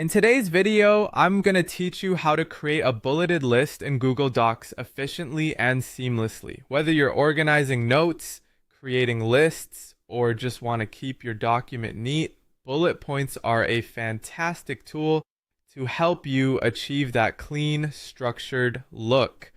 In today's video, I'm going to teach you how to create a bulleted list in Google Docs efficiently and seamlessly. Whether you're organizing notes, creating lists, or just want to keep your document neat, bullet points are a fantastic tool to help you achieve that clean, structured look.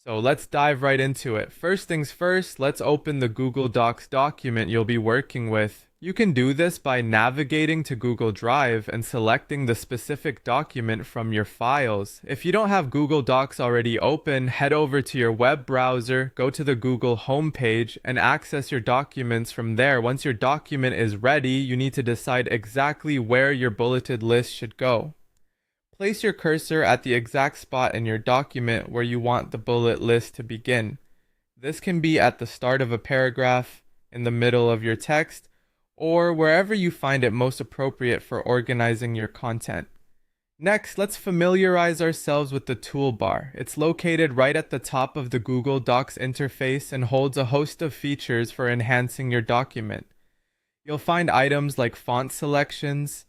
So let's dive right into it. First things first, let's open the Google Docs document you'll be working with. You can do this by navigating to Google Drive and selecting the specific document from your files. If you don't have Google Docs already open, head over to your web browser, go to the Google homepage, and access your documents from there. Once your document is ready, you need to decide exactly where your bulleted list should go. Place your cursor at the exact spot in your document where you want the bullet list to begin. This can be at the start of a paragraph, in the middle of your text, or wherever you find it most appropriate for organizing your content. Next, let's familiarize ourselves with the toolbar. It's located right at the top of the Google Docs interface and holds a host of features for enhancing your document. You'll find items like font selections,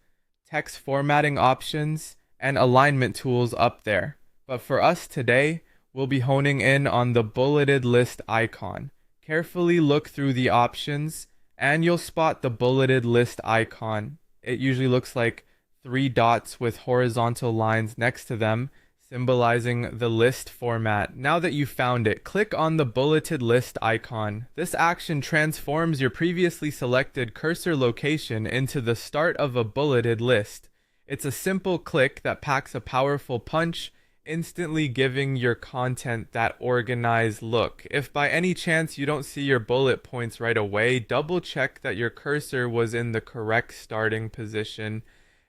text formatting options, and alignment tools up there. But for us today, we'll be honing in on the bulleted list icon. Carefully look through the options, and you'll spot the bulleted list icon. It usually looks like 3 dots with horizontal lines next to them, symbolizing the list format. Now that you've found it, click on the bulleted list icon. This action transforms your previously selected cursor location into the start of a bulleted list. It's a simple click that packs a powerful punch, instantly giving your content that organized look. If by any chance you don't see your bullet points right away, double check that your cursor was in the correct starting position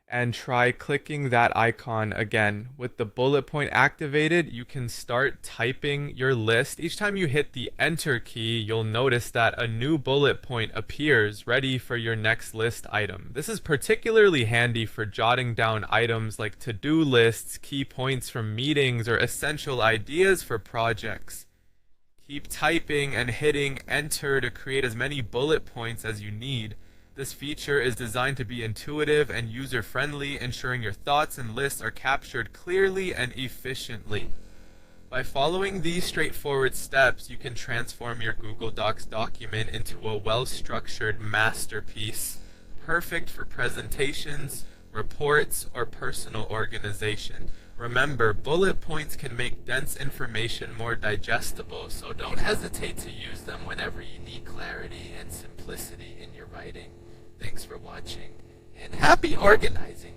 and try clicking that icon again. With the bullet point activated, you can start typing your list. Each time you hit the enter key, you'll notice that a new bullet point appears ready for your next list item. This is particularly handy for jotting down items like to-do lists, key points from meetings, or essential ideas for projects. Keep typing and hitting enter to create as many bullet points as you need. This feature is designed to be intuitive and user-friendly, ensuring your thoughts and lists are captured clearly and efficiently. By following these straightforward steps, you can transform your Google Docs document into a well-structured masterpiece, perfect for presentations, reports, or personal organization. Remember, bullet points can make dense information more digestible, so don't hesitate to use them whenever you need clarity and simplicity in your writing. Thanks for watching, and happy organizing!